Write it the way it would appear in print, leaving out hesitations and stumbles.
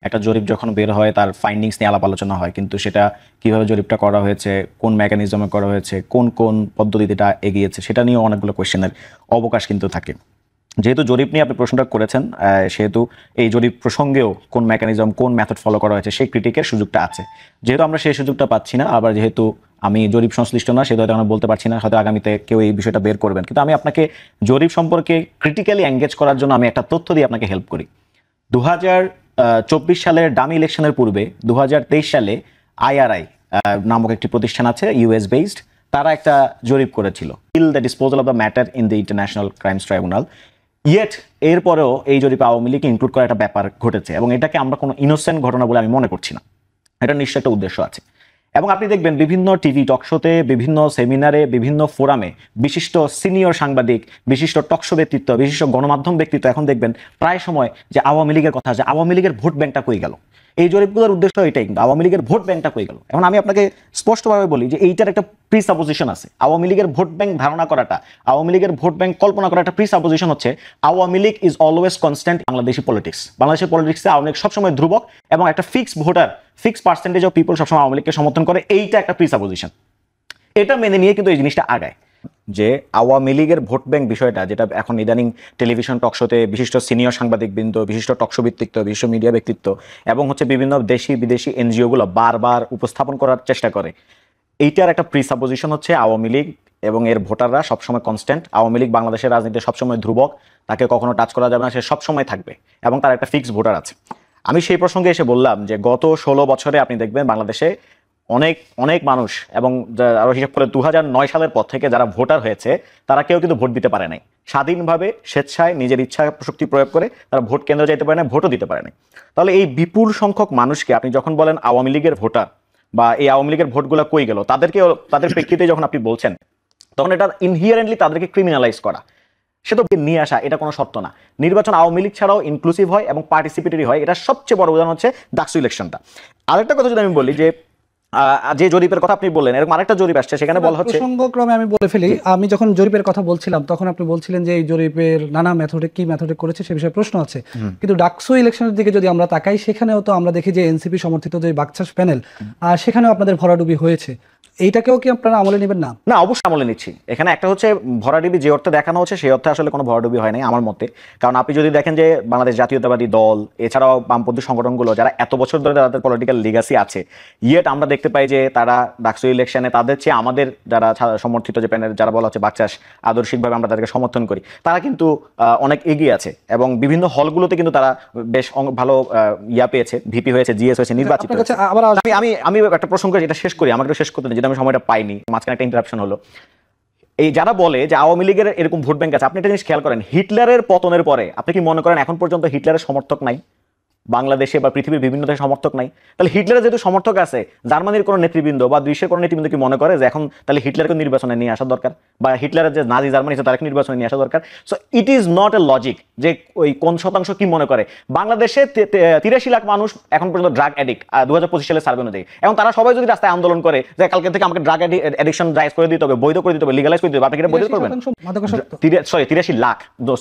একটা জরিপ যখন বের হয় তার ফাইন্ডিংস নিয়ে আলাপ আলোচনা হয়, কিন্তু সেটা কিভাবে জরিপটা করা হয়েছে, কোন মেকানিজমে করা হয়েছে, কোন কোন পদ্ধতিতে এটা এগিয়েছে, সেটা নিয়ে অনেকগুলো কোয়েশ্চেনের অবকাশ কিন্তু থাকে। যেহেতু জরিপ নিয়ে আপনি প্রশ্নটা করেছেন, সেহেতু এই জরিপ প্রসঙ্গেও কোন মেকানিজম, কোন মেথড ফলো করা হয়েছে সেই ক্রিটিকের সুযোগটা আছে। যেহেতু আমরা সেই সুযোগটা পাচ্ছি না, আবার যেহেতু আমি জরিপ সংশ্লিষ্ট না, সেহেতু হয়তো আমরা বলতে পারছি না, হয়তো আগামীতে কেউ এই বিষয়টা বের করবেন। কিন্তু আমি আপনাকে জরিপ সম্পর্কে ক্রিটিক্যালি এঙ্গেজ করার জন্য আমি একটা তথ্য দিয়ে আপনাকে হেল্প করি। 2024 সালের ডামি ইলেকশনের পূর্বে 2023 সালে IRI নামক একটি প্রতিষ্ঠান আছে, US বেসড, তারা একটা জরিপ করেছিল, till the disposal of the matter in the international crimes tribunal. Yet এরপরেও এই জরিপে আওয়ামী লীগ ইনক্লুড করার একটা ব্যাপার ঘটেছে, এবং এটাকে আমরা কোনো ইনোসেন্ট ঘটনা বলে আমি মনে করছি না। এটা নিশ্চয়ই একটা উদ্দেশ্য আছে। এবং আপনি দেখবেন বিভিন্ন টিভি টকশোতে, বিভিন্ন সেমিনারে, বিভিন্ন ফোরামে বিশিষ্ট সিনিয়র সাংবাদিক, বিশিষ্ট টকশো ব্যক্তিত্ব, বিশিষ্ট গণমাধ্যম ব্যক্তিত্ব এখন দেখবেন প্রায় সময় যে আওয়ামী লীগের কথা, যে আওয়ামী লীগের ভোট ব্যাংকটা কই গেল। এই জরিপগুলোর উদ্দেশ্য এটাই, কিন্তু আওয়ামী লীগের ভোট ব্যাংকটা কই গেল। এখন আমি আপনাকে স্পষ্টভাবে বলি যে এইটার একটা প্রিসাপোজিশন আছে। আওয়ামী লীগের ভোট ব্যাংক ধারণা করাটা, আওয়ামী লীগের ভোট ব্যাংক কল্পনা করা একটা প্রিসাপোজিশন হচ্ছে Awami League is always constant Bangladeshi politics. বাংলাদেশের পলিটিক্সে আওয়ামী লীগ সবসময় ধ্রুবক, এবং একটা fixed voter, fixed percentage of people সবসময় আওয়ামী লীগকে সমর্থন করে। এইটা একটা প্রিসাপোজিশন। এটা মেনে নিয়ে কিন্তু এই জিনিসটা আগায় যে আওয়ামী লীগের ভোট ব্যাংক বিষয়টা, যেটা এখন ইদানিং টেলিভিশন টকশোতে বিশিষ্ট সিনিয়র সাংবাদিকবৃন্দ, বিশিষ্ট টকশো ব্যক্তিত্ব, বিশিষ্ট মিডিয়া ব্যক্তিত্ব এবং বিভিন্ন দেশি বিদেশি এনজিওগুলো বারবার উপস্থাপন করার চেষ্টা করে, এইটার একটা প্রিসাপোজিশন হচ্ছে আওয়ামী লীগ এবং এর ভোটাররা সবসময় কনস্ট্যান্ট। আওয়ামী লীগ বাংলাদেশের রাজনীতিতে সবসময় ধ্রুবক, তাকে কখনো টাচ করা যাবে না, সে সবসময় থাকবে, এবং তার একটা ফিক্সড ভোটার আছে। আমি সেই প্রসঙ্গে এসে বললাম যে গত 16 বছরে আপনি দেখবেন বাংলাদেশে অনেক অনেক মানুষ, এবং আরো হিসাব করে 2009 সালের পর থেকে যারা ভোটার হয়েছে তারা কেউ কিন্তু ভোট দিতে পারে নাই। স্বাধীনভাবে স্বেচ্ছায় নিজের ইচ্ছা শক্তি প্রয়োগ করে তারা ভোট কেন্দ্রে যেতে পারে না, ভোটও দিতে পারে নাই। তাহলে এই বিপুল সংখ্যক মানুষকে আপনি যখন বলেন আওয়ামী লীগের ভোটার, বা এই আওয়ামী লীগের ভোটগুলো কই গেল, তাদের প্রেক্ষিতে যখন আপনি বলছেন, তখন এটা ইনহিয়ারেন্টলি তাদেরকে ক্রিমিনালাইজ করা, সে তো নিয়ে আসা, এটা কোনো শর্ত না। নির্বাচন আওয়ামী লীগ ছাড়াও ইনক্লুসিভ হয় এবং পার্টিসিপেটরি হয়। এটা সবচেয়ে বড় উদাহরণ হচ্ছে ডাকসু ইলেকশনটা। আরেকটা কথা যদি আমি বলি যে যে জরিপের কথা আপনি বললেন, এরকম আরেকটা জরিপ আসছে, সেখানে বলা হচ্ছে, প্রসঙ্গক্রমে আমি বলে ফেলি, আমি যখন জরিপের কথা বলছিলাম তখন আপনি বলছিলেন যে এই জরিপের নানা মেথডে কি মেথডে করেছে সে বিষয়ে প্রশ্ন আছে, কিন্তু ডাকসু ইলেকশনের দিকে যদি আমরা তাকাই, সেখানেও তো আমরা দেখি যে এনসিপি সমর্থিত যে বাকশাস প্যানেল, সেখানেও আপনাদের ভরাডুবি হয়েছে। এইটাকেও কি আপনারা আমলে নেবেন? না না, অবশ্যই আমলে নিচ্ছি। এখানে একটা হচ্ছে ভরাডুবি যে অর্থে দেখানো হচ্ছে সেই অর্থে আসলে কোনো ভরাডুবি হয় নাই আমার মতে। কারণ আপনি যদি দেখেন যে বাংলাদেশ জাতীয়তাবাদী দল এছাড়াও বামপন্থী সংগঠনগুলো যারা এত বছর ধরে তাদের পলিটিক্যাল লিগাসি আছে, ইয়েট আমরা দেখতে পাই যে তারা ডাকসু ইলেকশনে তাদের চেয়ে আমাদের যারা সমর্থিত যে প্যানেল, যারা বলা হচ্ছে বাকচাষ, আদর্শিকভাবে আমরা তাদেরকে সমর্থন করি, তারা কিন্তু অনেক এগিয়ে আছে, এবং বিভিন্ন হলগুলোতে কিন্তু তারা বেশ ভালো পেয়েছে, ভিপি হয়েছে, জিএস হয়েছে, নির্বাচিত। আমি একটা প্রসঙ্গ যেটা শেষ করি, আমাকে শেষ করতে, যেটা আমি সময়টা পাইনি, মাঝখানে একটা ইন্টারাপশন হলো। এই যারা বলে যে আওয়ামী লীগের এরকম ভোট ব্যাংক আছে, আপনি একটা জিনিস খেয়াল করেন, হিটলারের পতনের পরে আপনি কি মনে করেন এখন পর্যন্ত হিটলারের সমর্থক নাই বাংলাদেশে বা পৃথিবীর বিভিন্ন দেশে? সমর্থক নাই। তাহলে হিটলারের যেহেতু সমর্থক আছে, জার্মানির কোনো নেতৃবৃন্দ বা বিশ্বের কোনো নেতৃবৃন্দ কি মনে করে যে এখন তাহলে হিটলারকে নির্বাচনে নিয়ে আসা দরকার, বা হিটলারের যে নাজি জার্মানি আছে তাকে নির্বাচনে নিয়ে আসা দরকার? So it is not a logic যে ওই কোন শতাংশ কি মনে করে। বাংলাদেশে 83 লাখ মানুষ এখন পর্যন্ত ড্রাগ অ্যাডিক্ট 2025 সালের সার্ভে অনুযায়ী, এবং তারা সবাই যদি রাস্তায় আন্দোলন করে যে কালকে থেকে আমাকে ড্রাগ অ্যাডিকশন জায়েজ করে দিতে হবে, বৈধ করে দিতে হবে, লিগালাইজ করে দিতে হবে, আপনি কি এটা বৈধ করবেন? 83 লাখ